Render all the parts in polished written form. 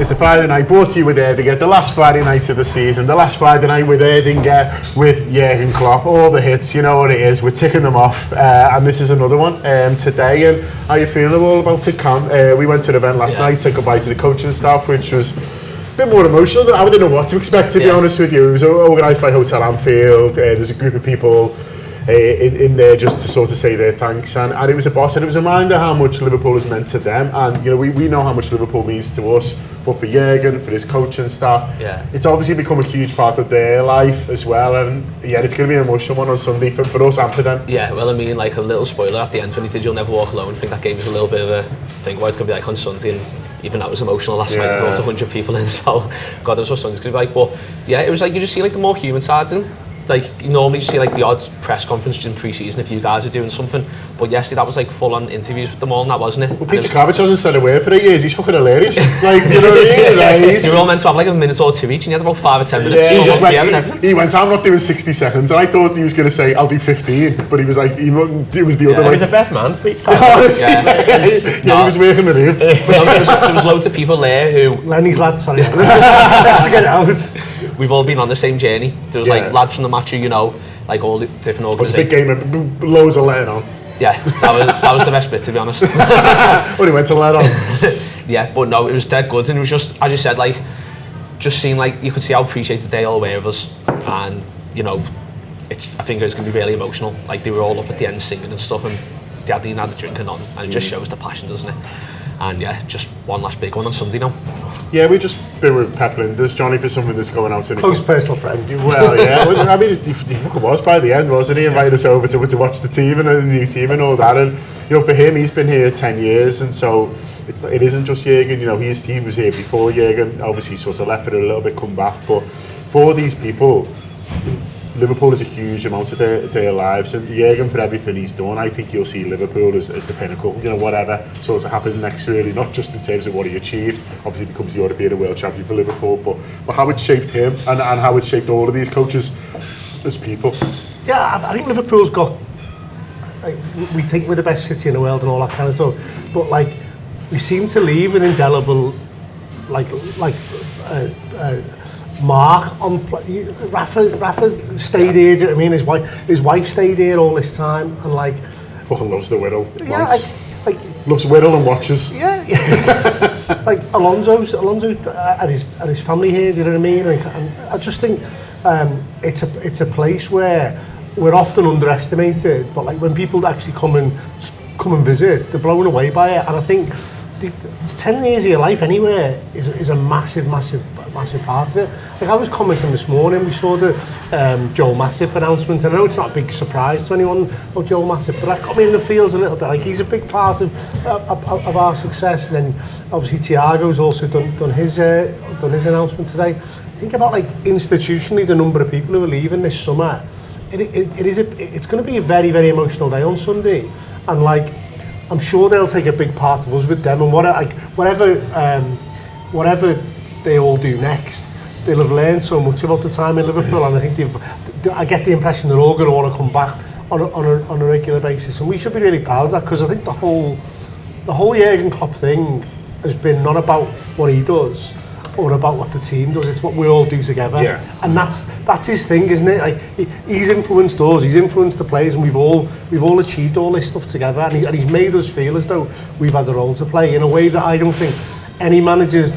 It's the Friday night brought to you with Erdinger, the last Friday night of the season, the last Friday night with Erdinger, with Jürgen Klopp, all the hits, you know what it is, we're ticking them off, and this is another one today. And how you feeling all about it, Cam? We went to an event last night, said goodbye to the coaching staff, which was a bit more emotional than I didn't know what to expect, to be honest with you. It was organised by Hotel Anfield. There's a group of people in there just to sort of say their thanks, and it was a boss, and it was a reminder how much Liverpool has meant to them. And you know, we know how much Liverpool means to us, but for Jürgen, for his coaching staff, it's obviously become a huge part of their life as well. And it's going to be an emotional one on Sunday for us and for them. Yeah, well, I mean, like a little spoiler at the end when he did "You'll Never Walk Alone," I think that gave us a little bit of a think what it's going to be like on Sunday, and even that was emotional last night. We brought 100 people in, so God knows what Sunday's going to be like. But yeah, it was like you just see like the more human side of him. Like, you normally see like the odd press conference in pre-season if you guys are doing something, but yesterday that was like full-on interviews with them all, and that wasn't it? Well, Peter Crouch hasn't said a word for 8 years. He's fucking hilarious. Like, you know what I mean? You were all meant to have like a minute or two each, and he had about 5 or 10 minutes. He went, I'm not doing 60 seconds, and I thought he was going to say, I'll do 15, but he was like, it was the other way. He was the best man speech. He was working with him. There was loads of people there who... Lenny's lads, sorry. To get it out. We've all been on the same journey. There was like lads from the match who, you know, like all the different organisations. It was a big game, loads of letting on. Yeah, that was the best bit, to be honest. Well, he went to let on. Yeah, but no, it was dead good, and it was just, as you said, like, just seeing like, you could see how appreciated they all were of us, and, you know, I think it's going to be really emotional. Like, they were all up at the end singing and stuff, and they hadn't even had the drinking on, and it just shows the passion, doesn't it? And yeah, just one last big one on Sunday now. Yeah, we just been with Peplin. There's Johnny for something that's going out. Close personal friend. Well, yeah. I mean, he fucking was by the end, wasn't he? Invited us over to watch the team and the new team and all that. And you know, for him, he's been here 10 years, and so it isn't just Jürgen. You know, he was here before Jürgen. Obviously, sort of left for a little bit, come back. But for these people, Liverpool is a huge amount of their lives, and Jürgen, for everything he's done, I think you'll see Liverpool as the pinnacle. You know, whatever sort of happens next, really, not just in terms of what he achieved. Obviously, he becomes the European and world champion for Liverpool, but how it shaped him and how it shaped all of these coaches as people. Yeah, I think Liverpool's got. Like, we think we're the best city in the world and all that kind of stuff, but like we seem to leave an indelible, mark on. Rafa stayed here. Do you know what I mean? His wife stayed here all this time, and like fucking loves the widow. Yeah, like loves Whittle and watches. Yeah. Like Alonso and his family here. Do you know what I mean? And I just think it's a place where we're often underestimated, but like when people actually come and visit, they're blown away by it. And I think 10 years of your life anywhere is a massive part of it. Like I was commenting this morning, we saw the Joel Matip announcement, and I know it's not a big surprise to anyone about Joel Matip, but that got me in the feels a little bit. Like he's a big part of our success, and then obviously Thiago's also done his announcement today. Think about like institutionally the number of people who are leaving this summer. It's going to be a very, very emotional day on Sunday, and like I'm sure they'll take a big part of us with them, and whatever they all do next, they'll have learned so much about the time in Liverpool, and I think I get the impression they're all going to want to come back on a regular basis, and we should be really proud of that, because I think the whole Jürgen Klopp thing has been not about what he does or about what the team does, it's what we all do together, and that's his thing, isn't it? Like he's influenced us, he's influenced the players, and we've all achieved all this stuff together, and he's made us feel as though we've had a role to play in a way that I don't think any manager's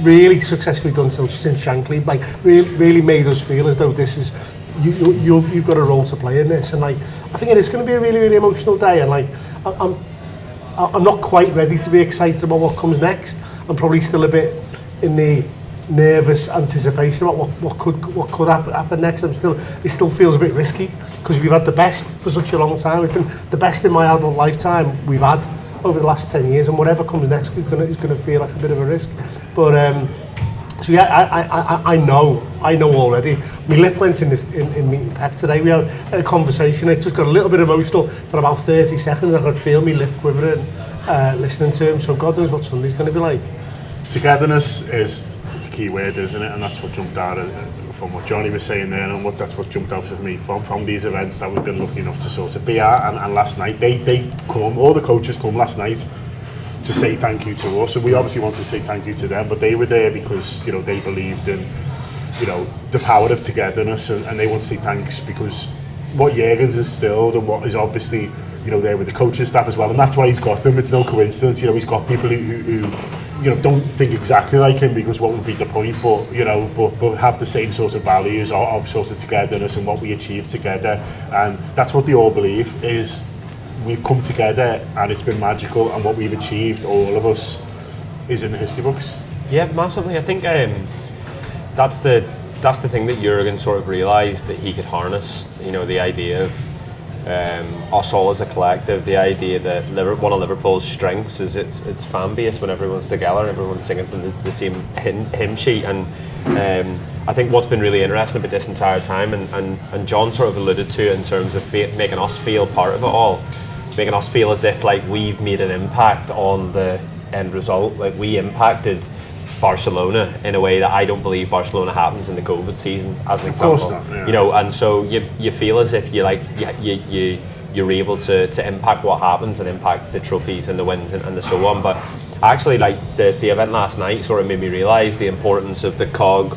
really successfully done since Shankly. Like really made us feel as though this is you've got a role to play in this, and like I think it is going to be a really, really emotional day, and like I'm not quite ready to be excited about what comes next. I'm probably still a bit in the nervous anticipation about what could happen next. It still feels a bit risky, because we've had the best for such a long time. We've been the best in my adult lifetime we've had over the last 10 years, and whatever comes next is going to feel like a bit of a risk. But so yeah, I know already. My lip went in meeting Pep today. We had a conversation. It just got a little bit emotional for about 30 seconds. I could feel my lip quivering listening to him. So God knows what Sunday's going to be like. Togetherness is the key word, isn't it? And that's what jumped out from what Johnny was saying there, and that's what jumped out for me from these events that we've been lucky enough to sort of be at. And last night, they come, all the coaches come last night to say thank you to us, and we obviously want to say thank you to them, but they were there because, you know, they believed in, you know, the power of togetherness, and they want to say thanks because what Jürgen's instilled and what is obviously, you know, there with the coaching staff as well, and that's why he's got them. It's no coincidence, you know, he's got people who you know, don't think exactly like him, because what would be the point, but, you know, but have the same sort of values of sort of togetherness and what we achieve together, and that's what they all believe, is we've come together and it's been magical, and what we've achieved, all of us, is in the history books. Yeah, massively. I think that's the thing that Jürgen sort of realised that he could harness, you know, the idea of us all as a collective, the idea that one of Liverpool's strengths is its fan base when everyone's together and everyone's singing from the same hymn sheet. And I think what's been really interesting about this entire time, and John sort of alluded to it in terms of making us feel part of it all, making us feel as if like we've made an impact on the end result, like we impacted Barcelona in a way that I don't believe Barcelona happens in the COVID season, as an example. Of course not, yeah. You know, and so you feel as if you're able to impact what happens and impact the trophies and the wins and the so on. But actually, like the event last night sort of made me realise the importance of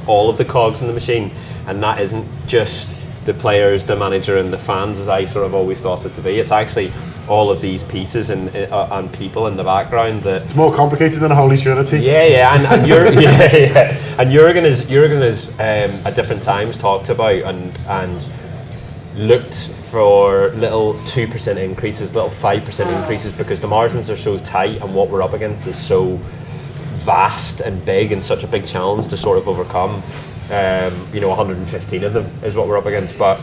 all of the cogs in the machine, and that isn't just the players, the manager, and the fans, as I sort of always thought it to be. It's actually all of these pieces and people in the background that it's more complicated than a Holy Trinity. And Jürgen is at different times talked about and looked for little 2% increases, little 5% increases, because the margins are so tight and what we're up against is so vast and big and such a big challenge to sort of overcome. 115 of them is what we're up against, but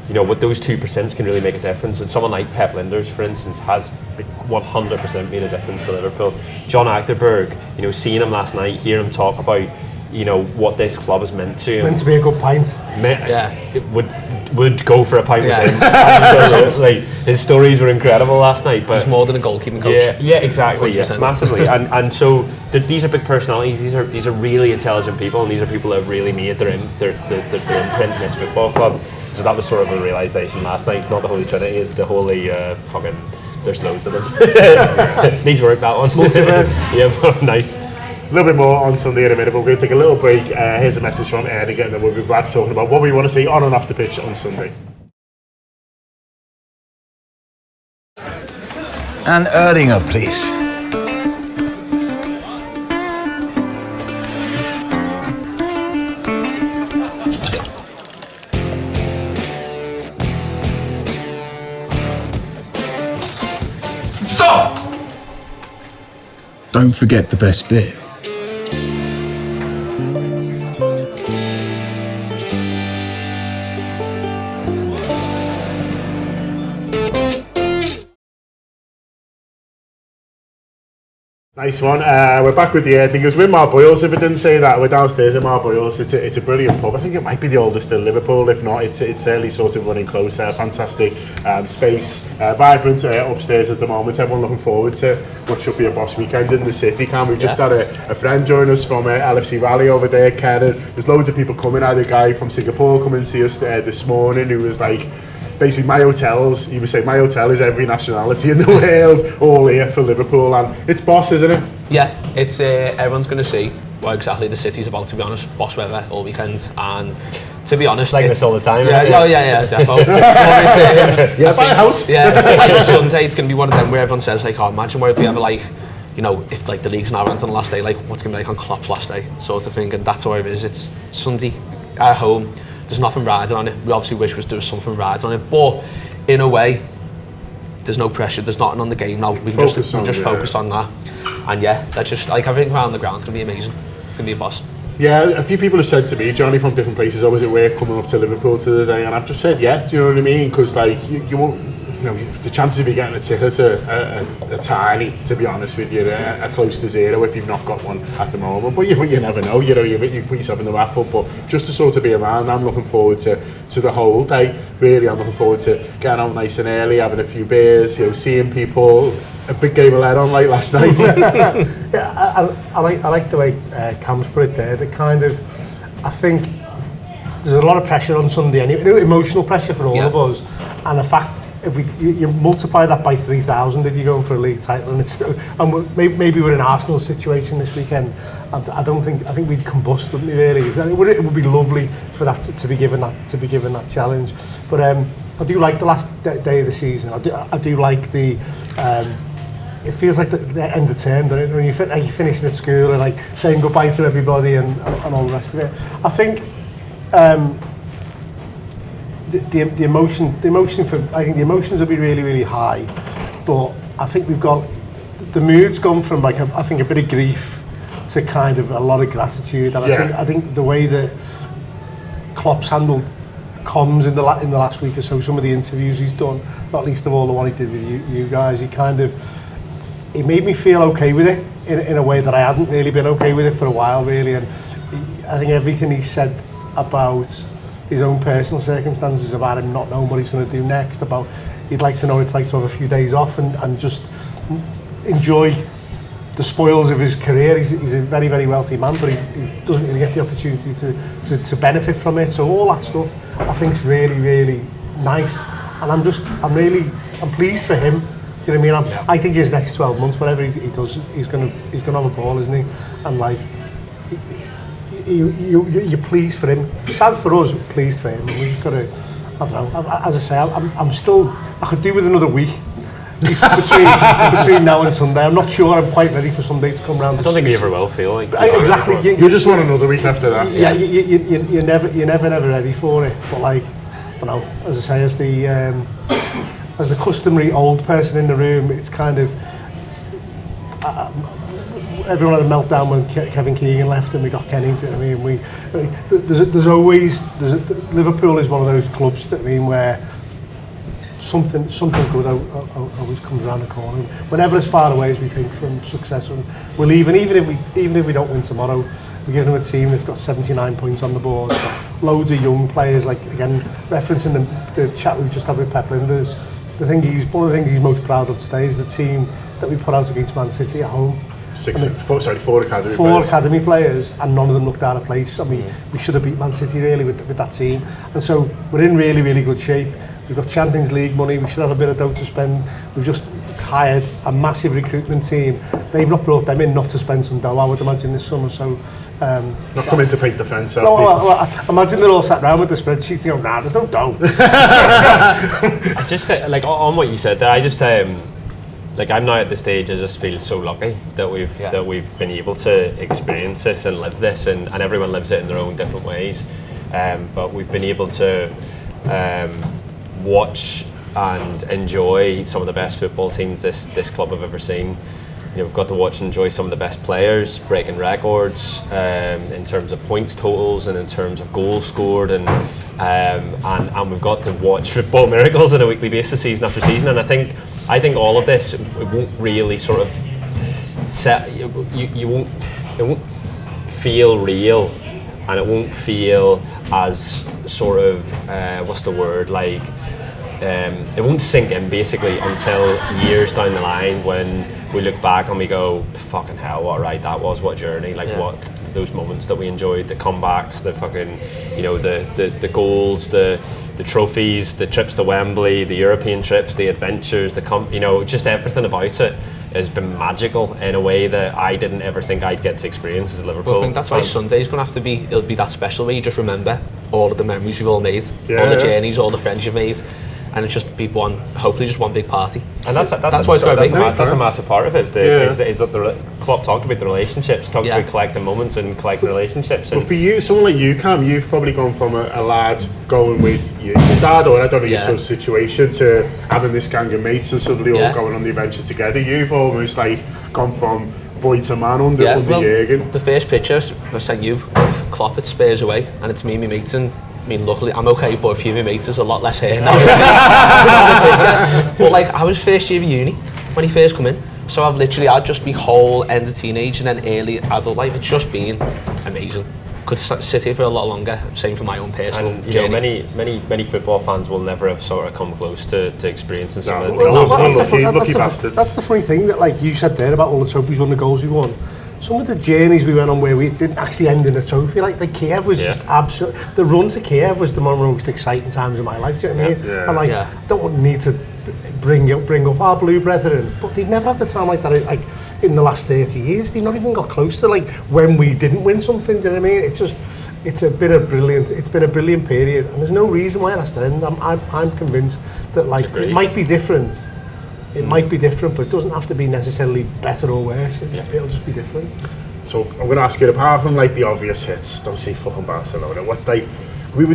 you know, with those 2% can really make a difference. And someone like Pep Linders, for instance, has 100% made a difference to Liverpool. John Achterberg, you know, seeing him last night, hear him talk about, you know, what this club has meant to him. Meant to be a good pint. It would go for a pint with him. Absolutely. His stories were incredible last night. But he's more than a goalkeeping coach. Yeah, exactly. Yeah, massively. and so these are big personalities. These are really intelligent people, and these are people that have really made their imprint in this football club. So that was sort of a realisation last night. It's not the Holy Trinity, it's the Holy fucking... There's loads of them. Needs work, that one. Multiverse. Yeah, nice. A little bit more on Sunday in a minute, but we're going to take a little break. Here's a message from Erdinger, and then we'll be back talking about what we want to see on and off the pitch on Sunday. And Erdinger, please. Stop! Don't forget the best bit. Nice one. We're back with the Erdingers. We're Mar Boyles. If it didn't say that, we're downstairs at Mar Boyles. It's a brilliant pub. I think it might be the oldest in Liverpool. If not, it's certainly sort of running close. Fantastic space, vibrant upstairs at the moment. Everyone looking forward to what should be a boss weekend in the city. We've just had a friend join us from LFC Rally over there, Kenan. There's loads of people coming. I had a guy from Singapore come and see us this morning who was like, basically, my hotel is every nationality in the world, all here for Liverpool, and it's boss, isn't it? Yeah, it's everyone's going to see what exactly the city's about, to be honest. Boss weather all weekend, and to be honest, like this all the time. Yeah, definitely. Buy a house. Yeah, Sunday it's going to be one of them where everyone says like, oh, imagine where it'd be ever like, you know, if like the league's not around on the last day, like what's going to be like on Klopp's last day, sort of thing. And that's where it is. It's Sunday at home. There's nothing riding on it. We obviously wish there was something riding on it, but in a way, there's no pressure. There's nothing on the game now. We can just focus on that. And yeah, that's just like everything around the ground's gonna be amazing. It's gonna be a boss. Yeah, a few people have said to me, Johnny, from different places, oh, is it worth coming up to Liverpool today? And I've just said, yeah. Do you know what I mean? Because like you won't, you know, the chances of you getting a ticket are tiny, to be honest with you. Are close to zero if you've not got one at the moment. But you never know. You know, you put yourself in the raffle. But just to sort of be around, I'm looking forward to the whole day. Really, I'm looking forward to getting out nice and early, having a few beers, you know, seeing people. A big game of lead on like last night. Yeah, I like the way Cam's put it there. The kind of, I think there's a lot of pressure on Sunday anyway, emotional pressure for all of us, and the fact you multiply that by 3,000 if you're going for a league title, and it's still, and maybe we're in Arsenal's situation this weekend. I think we'd combust, wouldn't we? Really, it would be lovely for that to be given that challenge. But I do like the last day of the season. I do like the. It feels like the end of term, doesn't it? When you're finishing at school and like saying goodbye to everybody and all the rest of it. I think the emotions will be really, really high, but I think we've got the mood's gone from like I think a bit of grief to kind of a lot of gratitude. And I think the way that Klopp's handled comms in the last week or so, some of the interviews he's done, not least of all the one he did with you guys, he made me feel okay with it in a way that I hadn't really been okay with it for a while, really. And I think everything he said about his own personal circumstances, about him not knowing what he's going to do next, about he'd like to know what it's like to have a few days off and just enjoy the spoils of his career. He's a very, very wealthy man, but he doesn't really get the opportunity to benefit from it. So all that stuff I think is really, really nice, and I'm pleased for him. Do you know what I mean? I think his next 12 months, whatever he does, he's gonna have a ball, isn't he? And like, you're pleased for him. Sad for us, pleased for him. We just gotta, I don't know. As I say, I could do with another week between now and Sunday. I'm not sure I'm quite ready for Sunday to come round. I don't think we ever will feel like exactly. You just want another week after that. Yeah, you're never ready for it. But like, I don't know. As I say, as the customary old person in the room, it's kind of everyone had a meltdown when Kevin Keegan left and we got Kenny. Do you know what I mean? There's always Liverpool is one of those clubs that where something good always comes around the corner. Whenever as far away as we think from success, and we're leaving. Even if we don't win tomorrow, we're giving them a team that's got 79 points on the board. Loads of young players. Like again, referencing the chat we just had with Pep Linders. One of the things he's most proud of today is the team that we put out against Man City at home. Four academy players, and none of them looked out of place. I mean, we should have beat Man City really with that team, and so we're in really, really good shape. We've got Champions League money. We should have a bit of dough to spend. We've just hired a massive recruitment team. They've not brought them in not to spend some dough, I would imagine, this summer. So not coming to paint the fence. I imagine they're all sat around with the spreadsheets and go, nah, there's no dough. I just like on what you said there, I just like I'm now at the stage I just feel so lucky that we've been able to experience this and live this, and everyone lives it in their own different ways, but we've been able to watch and enjoy some of the best football teams this club have ever seen. You know, we've got to watch and enjoy some of the best players breaking records in terms of points totals and in terms of goals scored, and we've got to watch football miracles on a weekly basis, season after season. And I think all of this, it won't really sort of set it won't feel real, and it won't feel as sort of what's the word, like it won't sink in basically until years down the line when we look back and we go, fucking hell, what a ride that was, what a journey, what those moments that we enjoyed, the comebacks, the fucking, you know, the goals, the trophies, the trips to Wembley, the European trips, the adventures, you know, just everything about it has been magical in a way that I didn't ever think I'd get to experience as a Liverpool. Well, I think that's why Sunday's going to have to be, it'll be that special where you just remember all of the memories we've all made, all the journeys, all the friends you've made, and it's just be hopefully just one big party. And that's what it's going to be. That's a massive part of it. Is that Klopp talked about the relationships, talks about collecting moments and collecting relationships. But for you, someone like you, Cam, you've probably gone from a lad going with your dad, or I don't know your son's situation, to having this gang of mates and suddenly all going on the adventure together. You've almost like gone from boy to man under Jürgen. The first picture I sent you of Klopp at Spurs away, and it's me and my mates, and I mean, luckily, I'm okay, but a few of my mates, there's a lot less hair now. But like, I was first year of uni when he first come in, so I'd just be whole end of teenage and then early adult life. It's just been amazing. Could sit here for a lot longer. Same for my own personal journey. Many football fans will never have sort of come close to experiencing some of the things. That's the funny thing that, like you said there about all the trophies won, the goals we won. Some of the journeys we went on where we didn't actually end in a trophy, like Kiev was just absolute. The run to Kiev was the most exciting times of my life. Do you know what I mean? And like, don't need to bring up our blue brethren, but they've never had the time like that. Like in the last 30 years, they've not even got close to like when we didn't win something. Do you know what I mean? It's been a brilliant period, and there's no reason why it has to end. I'm convinced that like it might be different. It might be different, but it doesn't have to be necessarily better or worse. It'll just be different. So I'm going to ask you, apart from like the obvious hits, don't see fucking Barcelona. What's like we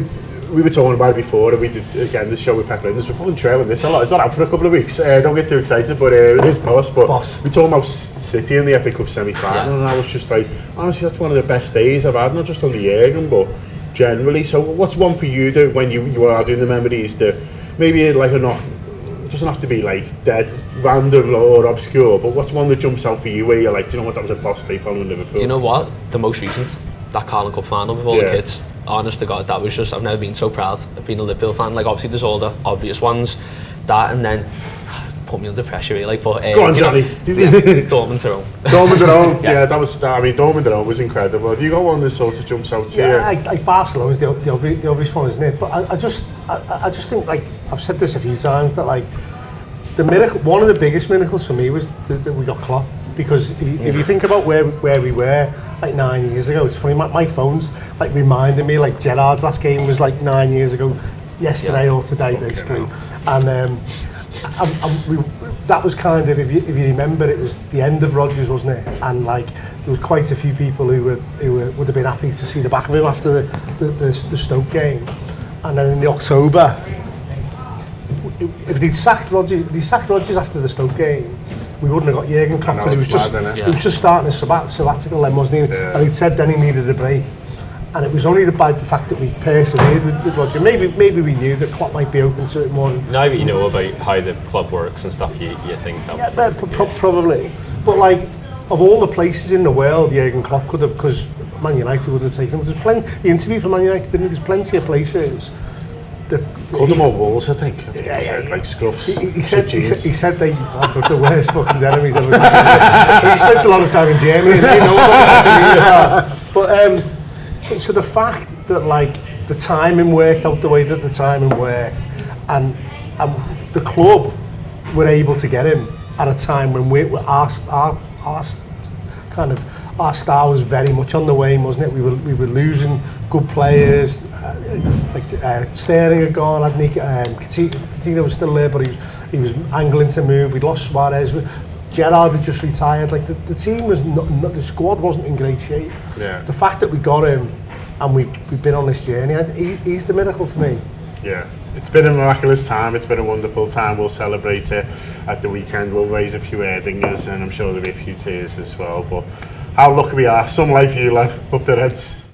were talking about it before, and we did again this show with Pep Linders. We're fucking trailing this a lot. It's not out for a couple of weeks. Don't get too excited, but it is boss. But we talking about City in the FA Cup semi-final, and I was just like, honestly, that's one of the best days I've had, not just on the Jürgen, but generally. So what's one for you to, when you are doing the memories, to maybe like it doesn't have to be like dead random or obscure, but what's one that jumps out for you where you're like, do you know what, that was a boss day following Liverpool? Do you know what? The most recent, that Carling Cup final with all the kids. Honest to God, that was just, I've never been so proud of being a Liverpool fan. Like obviously there's all the obvious ones, that, and then put me under pressure really, but go on, Johnny. Dortmund at home. Dortmund at home, yeah, that was, I mean, Dortmund at home was incredible. Have you got one that sort of jumps out to you? Yeah, like Barcelona's the obvious one, isn't it? But I just think, like, I've said this a few times, that like, the miracle, one of the biggest miracles for me was that we got Klopp. Because if you think about where we were like 9 years ago, it's funny, my phone's like reminding me, like Gerrard's last game was like 9 years ago, yesterday or today basically. And that was kind of, if you remember, it was the end of Rodgers, wasn't it? And like there was quite a few people who would have been happy to see the back of him after the Stoke game. And then in the October, if they'd sacked Rodgers after the Stoke game, we wouldn't have got Jürgen Klopp, because he was just starting a sabbatical then, wasn't he? And he'd said then he needed a break. And it was only by the fact that we persevered with Rodgers. Maybe we knew that Klopp might be open to it more. Now that you know about how the club works and stuff, you think that probably. But like, of all the places in the world Jürgen Klopp could have, because Man United would have taken him. There's plenty. He interviewed for Man United, didn't he? There's plenty of places. Called them all walls, I think. He said, like scuffs. He said they are the worst fucking enemies ever. He spent a lot of time in Germany, and they know what But so the fact that like the timing worked out the way that the timing worked, and the club were able to get him at a time when our star was very much on the wane, wasn't it? We were losing good players. Sterling had gone, Coutinho was still there, but he was angling to move. We'd lost Suarez. Gerrard had just retired. Like the team was the squad wasn't in great shape. Yeah. The fact that we got him and we've been on this journey, he's the miracle for me. Yeah. It's been a miraculous time, it's been a wonderful time. We'll celebrate it at the weekend. We'll raise a few Erdingers, and I'm sure there'll be a few tears as well. But how lucky we are. Some life for you, lad. Up the Reds.